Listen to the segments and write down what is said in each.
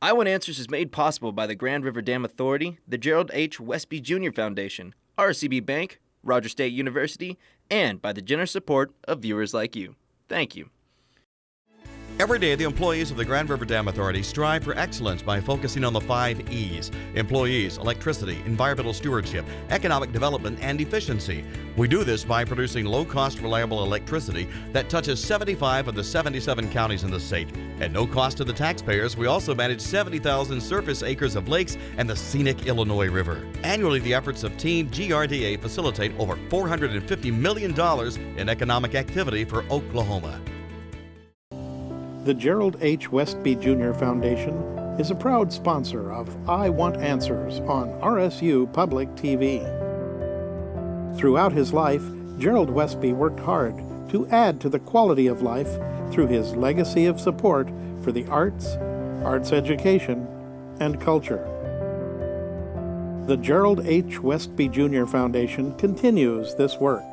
I Want Answers is made possible by the Grand River Dam Authority, the Gerald H. Westby Jr. Foundation, RCB Bank, Rogers State University, and by the generous support of viewers like you. Thank you. Every day, the employees of the Grand River Dam Authority strive for excellence by focusing on the 5 E's: employees, electricity, environmental stewardship, economic development, and efficiency. We do this by producing low-cost, reliable electricity that touches 75 of the 77 counties in the state. At no cost to the taxpayers, we also manage 70,000 surface acres of lakes and the scenic Illinois River. Annually, the efforts of Team GRDA facilitate over $450 million in economic activity for Oklahoma. The Gerald H. Westby Jr. Foundation is a proud sponsor of I Want Answers on RSU Public TV. Throughout his life, Gerald Westby worked hard to add to the quality of life through his legacy of support for the arts, arts education, and culture. The Gerald H. Westby Jr. Foundation continues this work.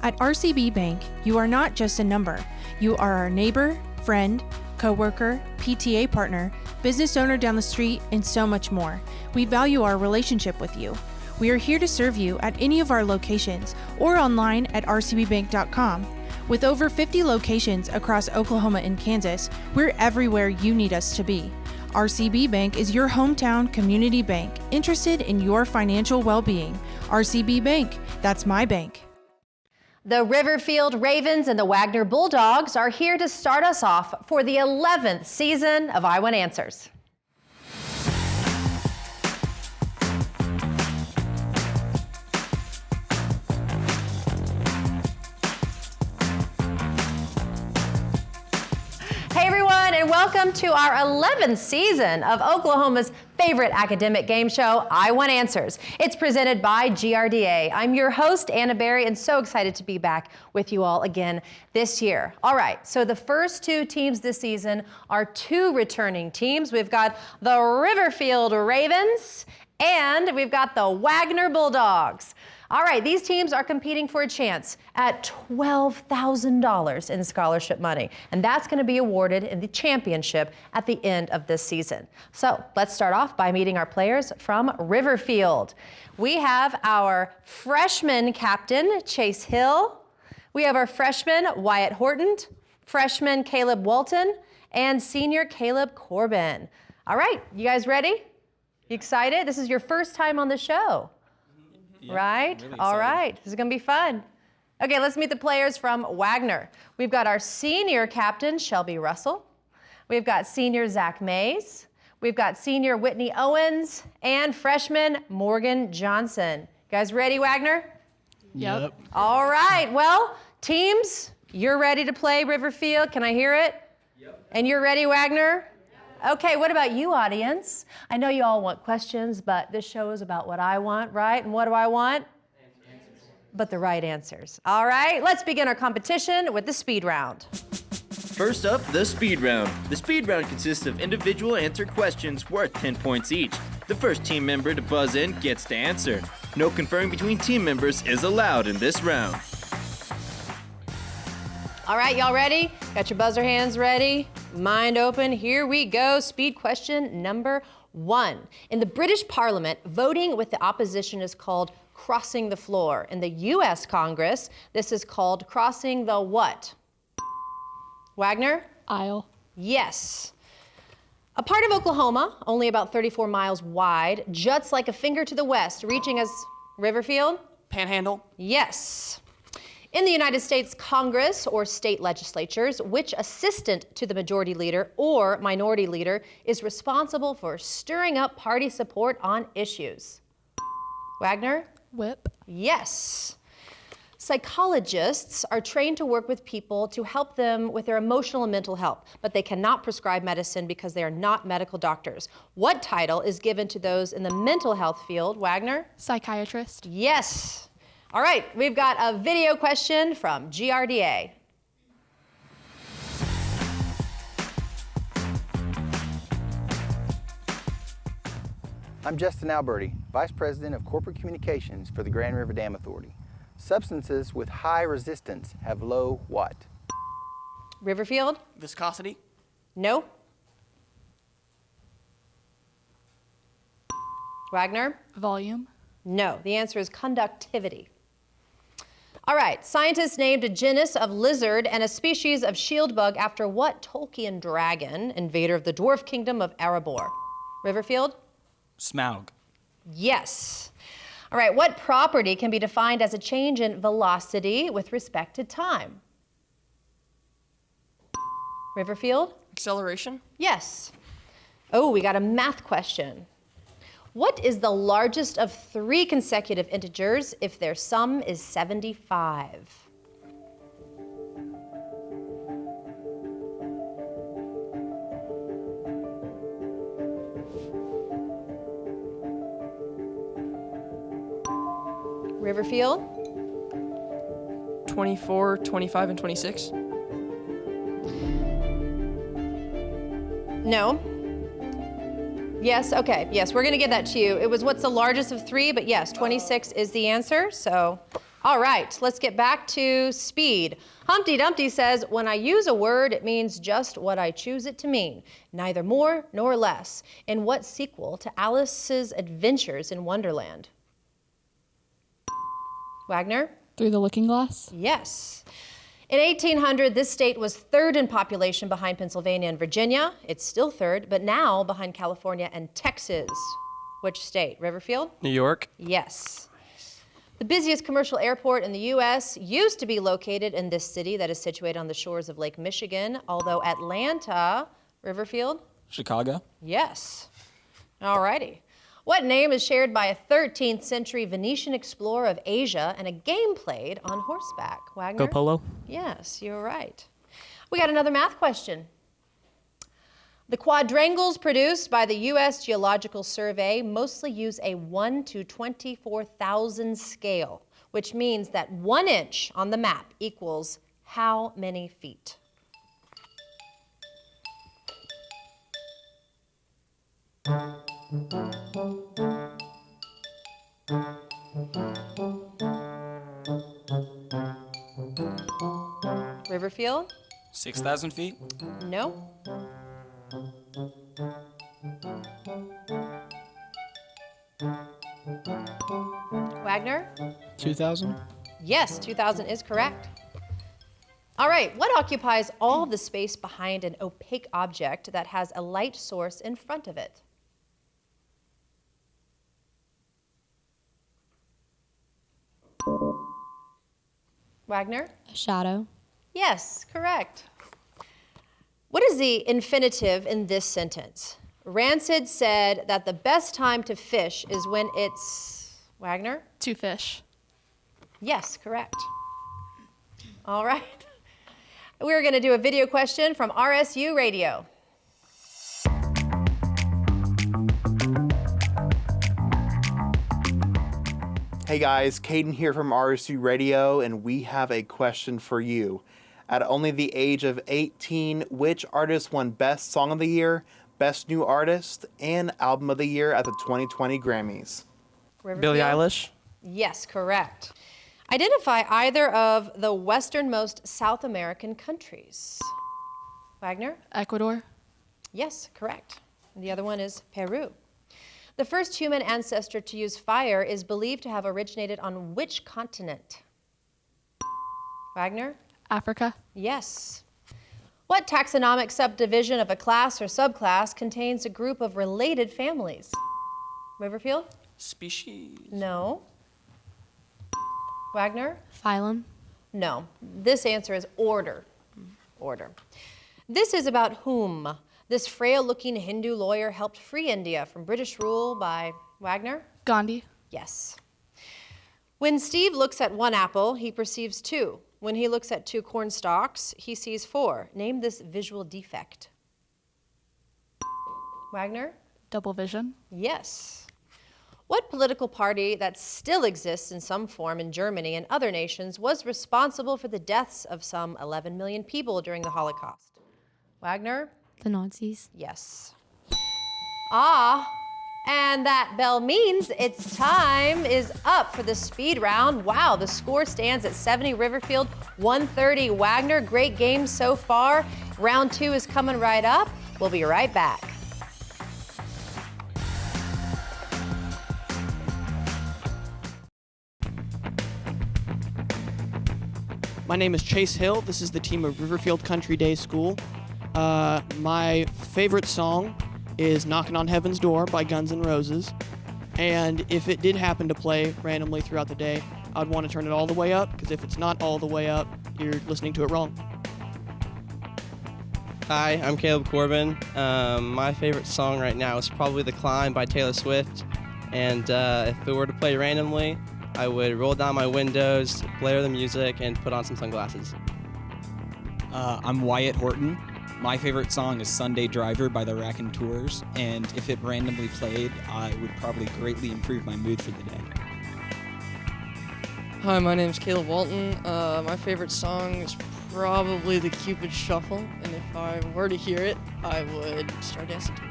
At RCB Bank, you are not just a number. You are our neighbor, friend, coworker, PTA partner, business owner down the street, and so much more. We value our relationship with you. We are here to serve you at any of our locations or online at rcbbank.com. With over 50 locations across Oklahoma and Kansas, we're everywhere you need us to be. RCB Bank is your hometown community bank, interested in your financial well-being. RCB Bank, that's my bank. The Riverfield Ravens and the Wagoner Bulldogs are here to start us off for the 11th season of I Want Answers. Hey everyone, and welcome to our 11th season of Oklahoma's favorite academic game show, I Want Answers. It's presented by GRDA. I'm your host, Anna Berry, and so excited to be back with you all again this year. All right, so the first 2 teams this season are 2 returning teams. We've got the Riverfield Ravens and we've got the Wagoner Bulldogs. All right, these teams are competing for a chance at $12,000 in scholarship money, and that's going to be awarded in the championship at the end of this season. So let's start off by meeting our players from Riverfield. We have our freshman captain, Chase Hill. We have our freshman, Wyatt Horton, freshman, Caleb Walton, and senior, Caleb Corbin. All right, you guys ready? You excited? This is your first time on the show. Yeah, right? Really all right. This is going to be fun. Okay, let's meet the players from Wagoner. We've got our senior captain, Shelby Russell. We've got senior Zach Mays. We've got senior Whitney Owens and freshman Morgan Johnson. You guys ready, Wagoner? Yep. All right. Well, teams, you're ready to play Riverfield. Can I hear it? Yep. And you're ready, Wagoner? Okay, what about you, audience? I know you all want questions, but this show is about what I want, right? And what do I want? Answers. But the right answers. All right, let's begin our competition with the speed round. First up, the speed round. The speed round consists of individual answer questions worth 10 points each. The first team member to buzz in gets to answer. No conferring between team members is allowed in this round. All right, y'all ready? Got your buzzer hands ready? Mind open, here we go. Speed question number 1. In the British Parliament, voting with the opposition is called crossing the floor. In the U.S. Congress, this is called crossing the what? Wagoner? Aisle. Yes. A part of Oklahoma, only about 34 miles wide, juts like a finger to the west, reaching as Riverfield? Panhandle. Yes. In the United States Congress or state legislatures, which assistant to the majority leader or minority leader is responsible for stirring up party support on issues? Wagoner? Whip. Yes. Psychologists are trained to work with people to help them with their emotional and mental health, but they cannot prescribe medicine because they are not medical doctors. What title is given to those in the mental health field, Wagoner? Psychiatrist. Yes. All right, we've got a video question from GRDA. I'm Justin Alberti, Vice President of Corporate Communications for the Grand River Dam Authority. Substances with high resistance have low what? Riverfield? Viscosity. No? Wagner? Volume. No. The answer is conductivity. All right. Scientists named a genus of lizard and a species of shield bug after what Tolkien dragon, invader of the dwarf kingdom of Erebor? Riverfield? Smaug. Yes. All right. What property can be defined as a change in velocity with respect to time? Riverfield? Acceleration. Yes. Oh, we got a math question. What is the largest of 3 consecutive integers if their sum is 75? Riverfield? 24, 25, and 26. No. Yes, okay. Yes, we're going to give that to you. It was what's the largest of 3, but yes, 26 is the answer. So, all right, let's get back to speed. Humpty Dumpty says, when I use a word, it means just what I choose it to mean, neither more nor less. In what sequel to Alice's Adventures in Wonderland? Wagner? Through the Looking Glass. Yes. In 1800, this state was 3rd in population behind Pennsylvania and Virginia. It's still 3rd, but now behind California and Texas. Which state? Riverfield? New York. Yes. The busiest commercial airport in the U.S. used to be located in this city that is situated on the shores of Lake Michigan, although Atlanta, Riverfield? Chicago. Yes. All righty. What name is shared by a 13th century Venetian explorer of Asia and a game played on horseback? Wagner? Go Polo. Yes, you're right. We got another math question. The quadrangles produced by the U.S. Geological Survey mostly use a 1 to 24,000 scale, which means that 1 inch on the map equals how many feet? Riverfield? 6,000 feet. No. Wagner? 2,000. Yes, 2,000 is correct. All right, what occupies all the space behind an opaque object that has a light source in front of it? Wagner? A shadow. Yes, correct. What is the infinitive in this sentence? Rancid said that the best time to fish is when it's... Wagner? To fish. Yes, correct. All right. We're going to do a video question from RSU Radio. Hey guys, Caden here from RSU Radio, and we have a question for you. At only the age of 18, which artist won Best Song of the Year, Best New Artist, and Album of the Year at the 2020 Grammys? Billie Eilish. Yes, correct. Identify either of the westernmost South American countries. Wagner? Ecuador. Yes, correct. And the other one is Peru. The first human ancestor to use fire is believed to have originated on which continent? Wagner? Africa. Yes. What taxonomic subdivision of a class or subclass contains a group of related families? Riverfield? Species. No. Wagner? Phylum. No. This answer is order. Order. This is about whom this frail-looking Hindu lawyer helped free India from British rule by Wagner? Gandhi. Yes. When Steve looks at 1 apple, he perceives 2. When he looks at 2 corn stalks, he sees 4. Name this visual defect. Wagner? Double vision. Yes. What political party that still exists in some form in Germany and other nations was responsible for the deaths of some 11 million people during the Holocaust? Wagner? The Nazis. Yes. Ah, And that bell means its time is up for the speed round. Wow, the score stands at 70 Riverfield, 130 Wagoner. Great game so far. Round 2 is coming right up. We'll be right back. My name is Chase Hill. This is the team of Riverfield Country Day School. My favorite song is Knocking on Heaven's Door by Guns N' Roses. And if it did happen to play randomly throughout the day, I'd want to turn it all the way up, because if it's not all the way up, you're listening to it wrong. Hi, I'm Caleb Corbin. My favorite song right now is probably The Climb by Taylor Swift. And if it were to play randomly, I would roll down my windows, blare the music, and put on some sunglasses. I'm Wyatt Horton. My favorite song is Sunday Driver by the Raconteurs, and if it randomly played, I would probably greatly improve my mood for the day. Hi, my name is Caleb Walton. My favorite song is probably the Cupid Shuffle, and if I were to hear it, I would start dancing to it.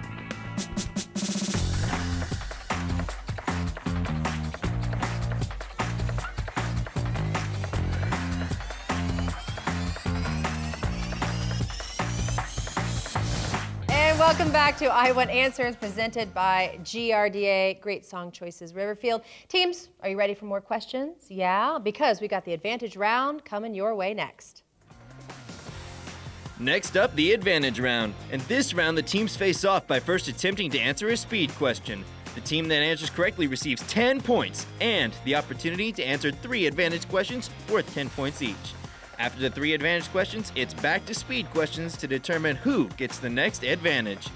Welcome back to I Want Answers, presented by GRDA. Great song choices, Riverfield. Teams, are you ready for more questions? Yeah, because we got the Advantage Round coming your way next. Next up, the Advantage Round. In this round, the teams face off by first attempting to answer a speed question. The team that answers correctly receives 10 points and the opportunity to answer 3 advantage questions worth 10 points each. After the 3 advantage questions, it's back to speed questions to determine who gets the next advantage.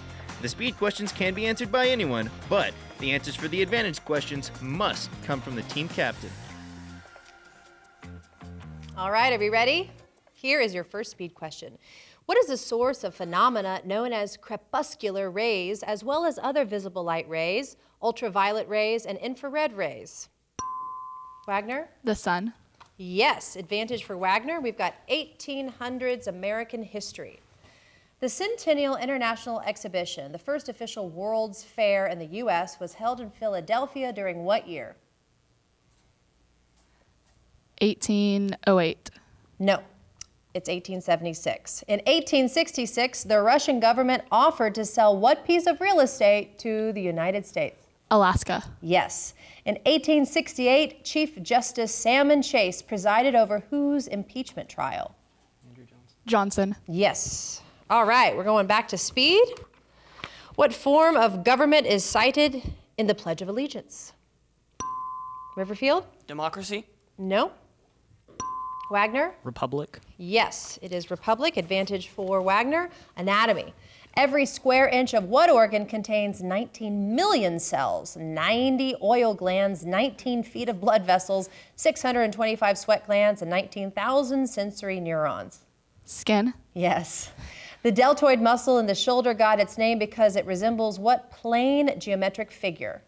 The speed questions can be answered by anyone, but the answers for the advantage questions must come from the team captain. All right, are we ready? Here is your first speed question. What is the source of phenomena known as crepuscular rays, as well as other visible light rays, ultraviolet rays, and infrared rays? Wagner? The sun. Yes, advantage for Wagoner. We've got 1800s American history. The Centennial International Exhibition, the first official World's Fair in the U.S., was held in Philadelphia during what year? 1808. No, it's 1876. In 1866, the Russian government offered to sell what piece of real estate to the United States? Alaska. Yes. In 1868, Chief Justice Salmon Chase presided over whose impeachment trial? Johnson. Yes. All right, we're going back to speed. What form of government is cited in the Pledge of Allegiance? Riverfield? Democracy? No. Wagoner? Republic? Yes, it is republic. Advantage for Wagoner. Anatomy. Every square inch of what organ contains 19 million cells, 90 oil glands, 19 feet of blood vessels, 625 sweat glands, and 19,000 sensory neurons? Skin. Yes. The deltoid muscle in the shoulder got its name because it resembles what plane geometric figure?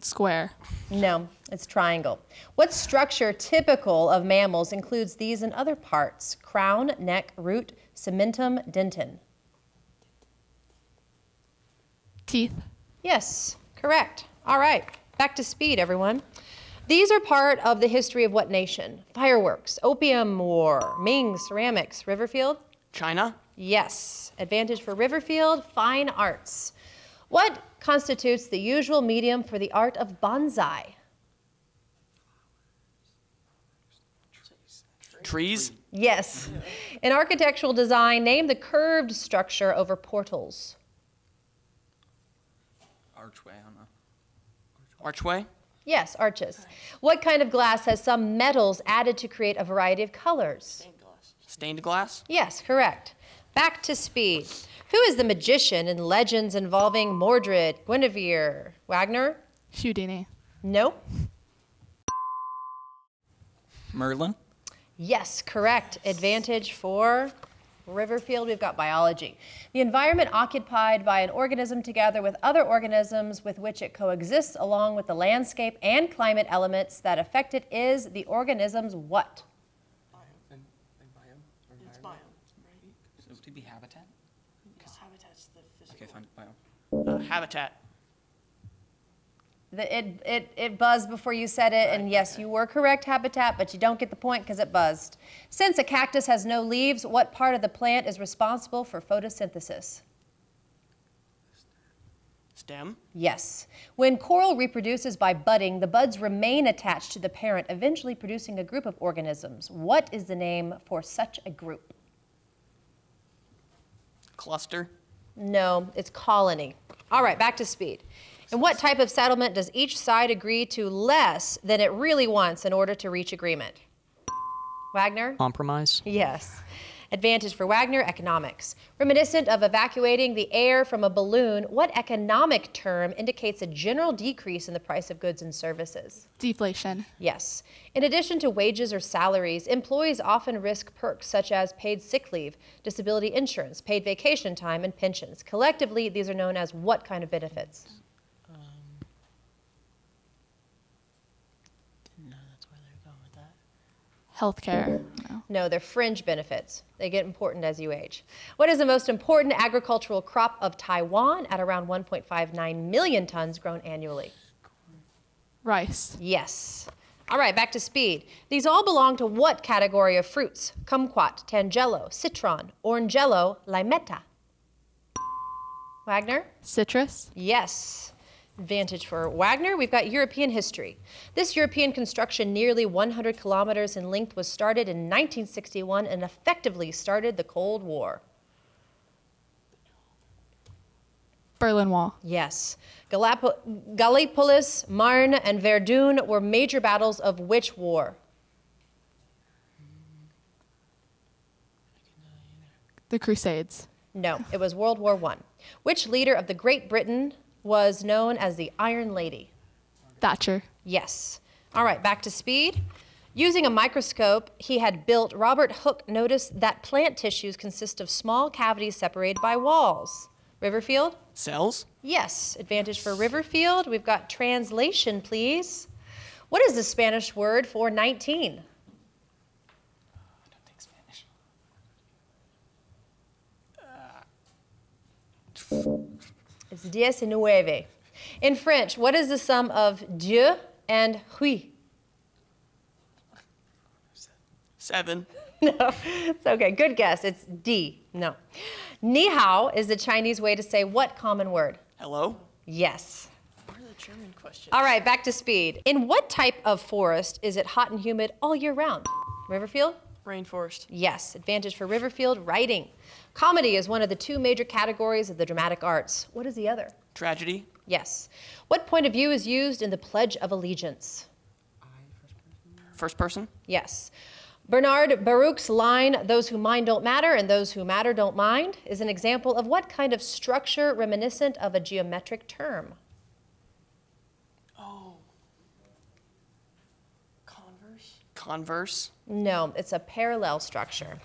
Square. No, it's triangle. What structure typical of mammals includes these and other parts? Crown, neck, root, cementum, dentin. Teeth. Yes, correct. All right, back to speed, everyone. These are part of the history of what nation? Fireworks, Opium War, Ming, ceramics, Riverfield? China? Yes. Advantage for Riverfield, fine arts. What constitutes the usual medium for the art of bonsai? Trees? Yes. In architectural design, name the curved structure over portals. Archway, I don't know. Archway? Yes, arches. What kind of glass has some metals added to create a variety of colors? Stained glass? Yes, correct. Back to speed. Who is the magician in legends involving Mordred, Guinevere? Wagoner? Houdini. No. Merlin? Yes, correct. Advantage for Riverfield. We've got biology. The environment occupied by an organism together with other organisms with which it coexists, along with the landscape and climate elements that affect it, is the organism's what? Okay, fine. Habitat. It buzzed before you said it, and yes, you were correct, habitat, but you don't get the point because it buzzed. Since a cactus has no leaves, what part of the plant is responsible for photosynthesis? Stem. Yes. When coral reproduces by budding, the buds remain attached to the parent, eventually producing a group of organisms. What is the name for such a group? Cluster. No, it's colony. All right, back to speed. In what type of settlement does each side agree to less than it really wants in order to reach agreement? Wagner? Compromise. Yes. Advantage for Wagner, economics. Reminiscent of evacuating the air from a balloon, what economic term indicates a general decrease in the price of goods and services? Deflation. Yes. In addition to wages or salaries, employees often risk perks such as paid sick leave, disability insurance, paid vacation time, and pensions. Collectively, these are known as what kind of benefits? Healthcare. No, they're fringe benefits. They get important as you age. What is the most important agricultural crop of Taiwan at around 1.59 million tons grown annually? Rice. Yes. All right, back to speed. These all belong to what category of fruits? Kumquat, tangelo, citron, orangello, limetta. Wagner? Citrus. Yes. Advantage for Wagner. We've got European history. This European construction, nearly 100 kilometers in length, was started in 1961 and effectively started the Cold War. Berlin Wall. Yes. Gallipolis, Marne, and Verdun were major battles of which war? The Crusades. No, it was World War I. Which leader of the Great Britain was known as the Iron Lady? Thatcher. Yes. All right, back to speed. Using a microscope he had built, Robert Hooke noticed that plant tissues consist of small cavities separated by walls. Riverfield? Cells. Yes. Advantage for Riverfield. We've got translation, please. What is the Spanish word for 19? I don't think Spanish. It's 19. In French, what is the sum of Dieu and oui? 7. No, it's okay. Good guess. It's D. No. Ni hao is the Chinese way to say what common word? Hello. Yes. What are the German questions? All right, back to speed. In what type of forest is it hot and humid all year round? Riverfield? Rainforest. Yes. Advantage for Riverfield, writing. Comedy is one of the two major categories of the dramatic arts. What is the other? Tragedy. Yes. What point of view is used in the Pledge of Allegiance? First person. Yes. Bernard Baruch's line, "Those who mind don't matter and those who matter don't mind," is an example of what kind of structure reminiscent of a geometric term? Oh. Converse. Converse. No, it's a parallel structure.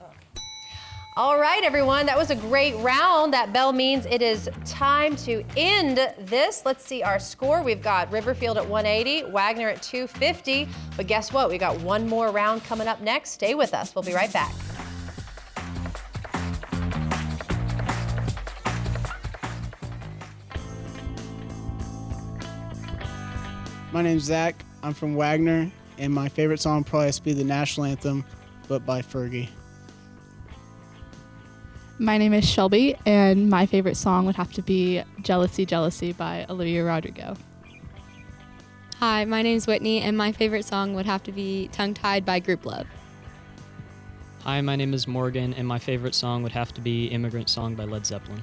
All right, everyone, that was a great round. That bell means it is time to end this. Let's see our score. We've got Riverfield at 180, Wagner at 250. But guess what? We got one more round coming up next. Stay with us. We'll be right back. My name's Zach. I'm from Wagner, and my favorite song will probably has to be the national anthem, but by Fergie. My name is Shelby, and my favorite song would have to be Jealousy, Jealousy by Olivia Rodrigo. Hi, my name's Whitney, and my favorite song would have to be Tongue Tied by Group Love. Hi, my name is Morgan, and my favorite song would have to be Immigrant Song by Led Zeppelin.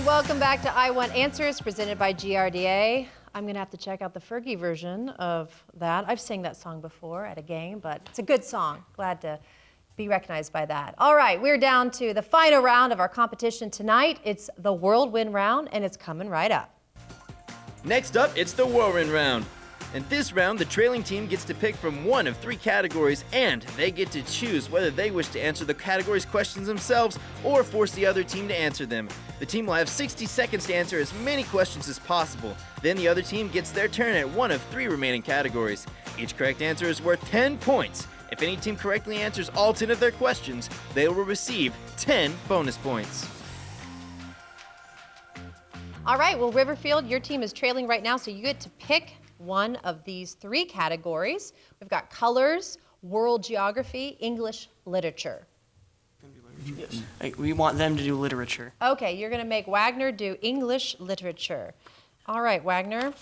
Welcome back to I Want Answers, presented by GRDA. I'm going to have to check out the Fergie version of that. I've sang that song before at a game, but it's a good song. Glad to be recognized by that. All right, we're down to the final round of our competition tonight. It's the Whirlwind Round, and it's coming right up. Next up, it's the Whirlwind Round. In this round, the trailing team gets to pick from one of 3 categories, and they get to choose whether they wish to answer the category's questions themselves or force the other team to answer them. The team will have 60 seconds to answer as many questions as possible. Then the other team gets their turn at one of 3 remaining categories. Each correct answer is worth 10 points. If any team correctly answers all 10 of their questions, they will receive 10 bonus points. All right, well, Riverfield, your team is trailing right now, so you get to pick one of these 3 categories. We've got colors, world geography, English literature. Yes. Hey, we want them to do literature. Okay, you're going to make Wagner do English literature. All right, Wagner,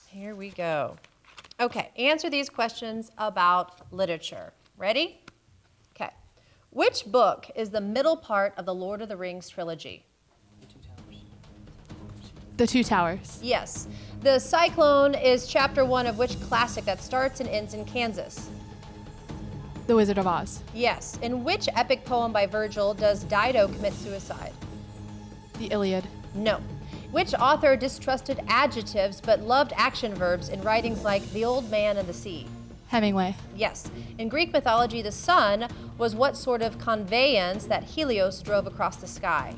here we go. Okay, answer these questions about literature. Ready? Okay. Which book is the middle part of the Lord of the Rings trilogy? The Two Towers. Yes. The Cyclone is chapter 1 of which classic that starts and ends in Kansas? The Wizard of Oz. Yes. In which epic poem by Virgil does Dido commit suicide? The Iliad. No. Which author distrusted adjectives but loved action verbs in writings like The Old Man and the Sea? Hemingway. Yes. In Greek mythology, the sun was what sort of conveyance that Helios drove across the sky?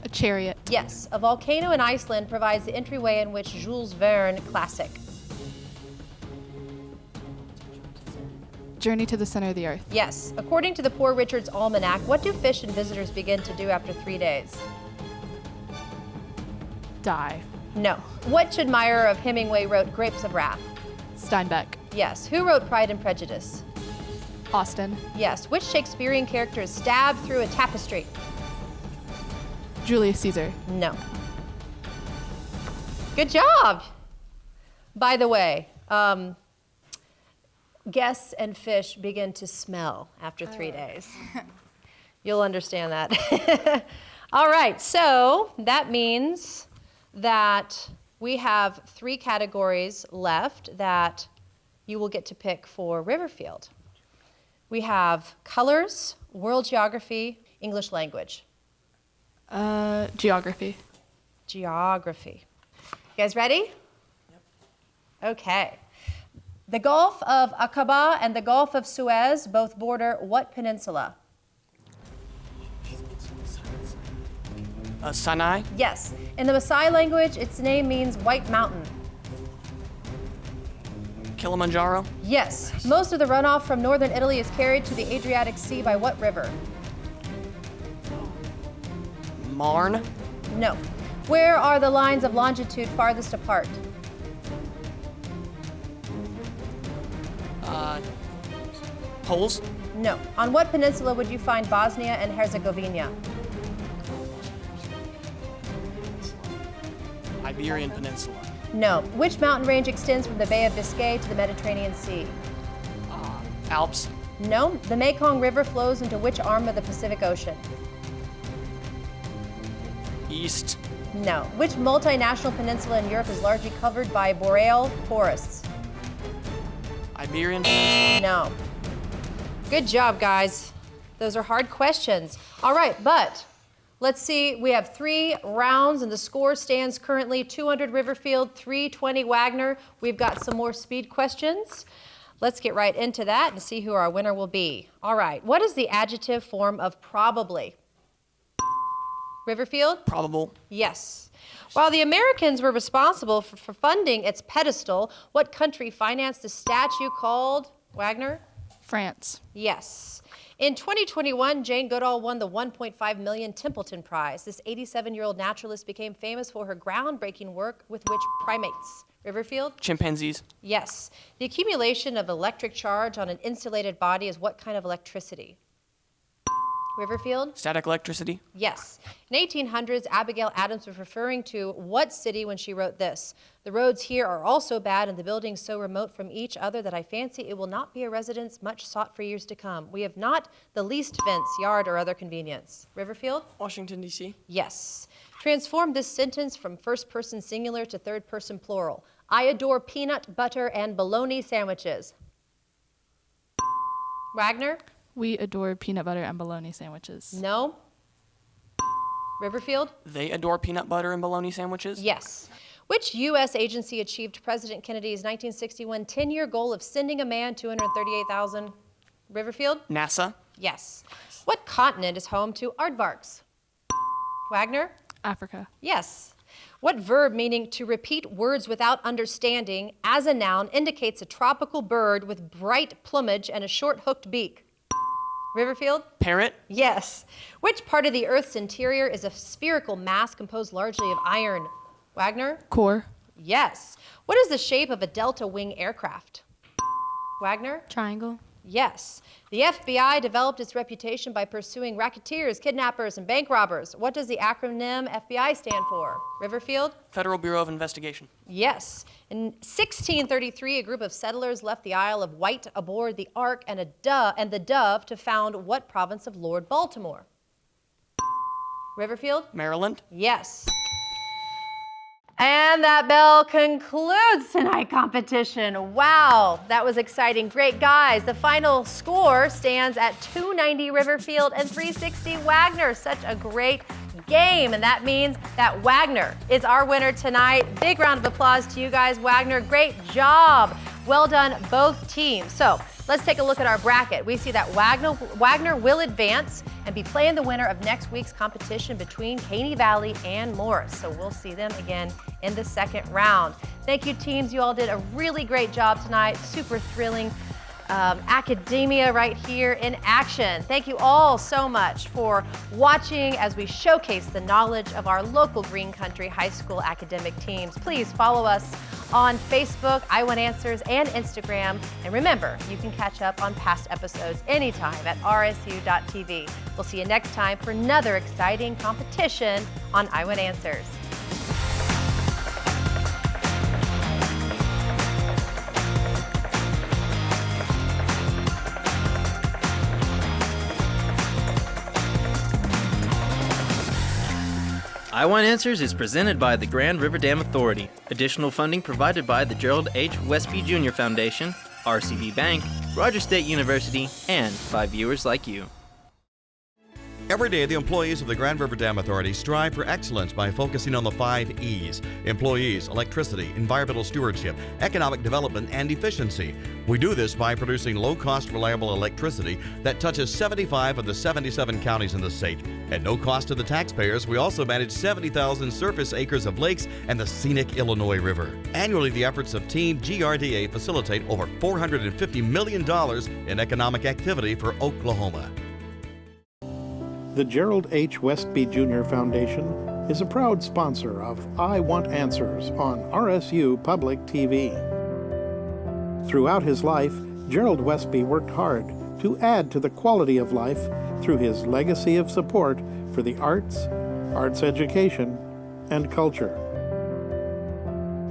A chariot. Yes. A volcano in Iceland provides the entryway in which Jules Verne classic? Journey to the Center of the Earth. Yes. According to the Poor Richard's Almanac, what do fish and visitors begin to do after 3 days? Die. No. Which admirer of Hemingway wrote Grapes of Wrath? Steinbeck. Yes. Who wrote Pride and Prejudice? Austen. Yes. Which Shakespearean character is stabbed through a tapestry? Julius Caesar. No. Good job. By the way, guests and fish begin to smell after 3 days. You'll understand that. All right, so that means that we have 3 categories left that you will get to pick for Riverfield. We have colors, world geography, English language. Geography. Geography. You guys ready? Yep. Okay. The Gulf of Aqaba and the Gulf of Suez both border what peninsula? Sinai? Yes. In the Maasai language, its name means white mountain. Kilimanjaro? Yes. Most of the runoff from northern Italy is carried to the Adriatic Sea by what river? Marne? No. Where are the lines of longitude farthest apart? Poles? No. On what peninsula would you find Bosnia and Herzegovina? Iberian Peninsula. No. Which mountain range extends from the Bay of Biscay to the Mediterranean Sea? Alps? No. The Mekong River flows into which arm of the Pacific Ocean? East? No. Which multinational peninsula in Europe is largely covered by boreal forests? Iberian Peninsula? No. Good job, guys. Those are hard questions. All right, but let's see. We have 3 rounds, and the score stands currently 200 Riverfield, 320 Wagner. We've got some more speed questions. Let's get right into that and see who our winner will be. All right, what is the adjective form of probably? Riverfield? Probable. Yes. While the Americans were responsible for funding its pedestal, what country financed the statue called, Wagner? France. Yes. In 2021, Jane Goodall won the $1.5 million Templeton Prize. This 87-year-old naturalist became famous for her groundbreaking work with which primates? Riverfield? Chimpanzees. Yes. The accumulation of electric charge on an insulated body is what kind of electricity? Riverfield? Static electricity. Yes. In 1800s, Abigail Adams was referring to what city when she wrote this? The roads here are also bad and the buildings so remote from each other that I fancy it will not be a residence much sought for years to come. We have not the least fence, yard, or other convenience. Riverfield? Washington, D.C. Yes. Transform this sentence from first person singular to third person plural. I adore peanut butter and bologna sandwiches. Wagner? We adore peanut butter and bologna sandwiches. No. Riverfield? They adore peanut butter and bologna sandwiches? Yes. Which U.S. agency achieved President Kennedy's 1961 10-year goal of sending a man 238,000? Riverfield? NASA. Yes. What continent is home to aardvarks? Wagner? Africa. Yes. What verb meaning to repeat words without understanding as a noun indicates a tropical bird with bright plumage and a short hooked beak? Riverfield? Parrot. Yes. Which part of the Earth's interior is a spherical mass composed largely of iron? Wagner? Core. Yes. What is the shape of a delta wing aircraft? Wagner? Triangle. Yes. The FBI developed its reputation by pursuing racketeers, kidnappers, and bank robbers. What does the acronym FBI stand for? Riverfield? Federal Bureau of Investigation. Yes. In 1633, a group of settlers left the Isle of Wight aboard the Ark and the Dove to found what province of Lord Baltimore? Riverfield? Maryland. Yes. And that bell concludes tonight's competition. Wow, that was exciting. Great, guys. The final score stands at 290 Riverfield and 360 Wagner. Such a great game, and that means that Wagner is our winner tonight. Big round of applause to you guys. Wagner, great job. Well done, both teams. So let's take a look at our bracket. We see that Wagner will advance and be playing the winner of next week's competition between Caney Valley and Morris. So we'll see them again in the second round. Thank you, teams. You all did a really great job tonight. Super thrilling academia right here in action. Thank you all so much for watching as we showcase the knowledge of our local Green Country High School academic teams. Please follow us on Facebook, I Want Answers, and Instagram. And remember, you can catch up on past episodes anytime at rsu.tv. We'll see you next time for another exciting competition on I Want Answers. I Want Answers is presented by the Grand River Dam Authority. Additional funding provided by the Gerald H. Westby Jr. Foundation, RCB Bank, Rogers State University, and by viewers like you. Every day, the employees of the Grand River Dam Authority strive for excellence by focusing on the 5 E's: employees, electricity, environmental stewardship, economic development, and efficiency. We do this by producing low-cost, reliable electricity that touches 75 of the 77 counties in the state. At no cost to the taxpayers, we also manage 70,000 surface acres of lakes and the scenic Illinois River. Annually, the efforts of Team GRDA facilitate over $450 million in economic activity for Oklahoma. The Gerald H. Westby Jr. Foundation is a proud sponsor of I Want Answers on RSU Public TV. Throughout his life, Gerald Westby worked hard to add to the quality of life through his legacy of support for the arts, arts education, and culture.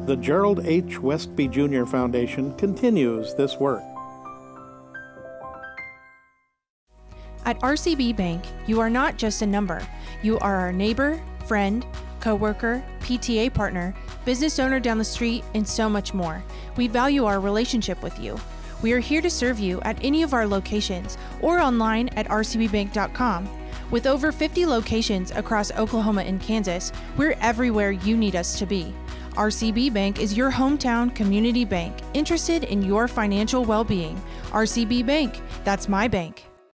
The Gerald H. Westby Jr. Foundation continues this work. At RCB Bank, you are not just a number. You are our neighbor, friend, coworker, PTA partner, business owner down the street, and so much more. We value our relationship with you. We are here to serve you at any of our locations or online at rcbbank.com. With over 50 locations across Oklahoma and Kansas, we're everywhere you need us to be. RCB Bank is your hometown community bank, interested in your financial well-being. RCB Bank, that's my bank.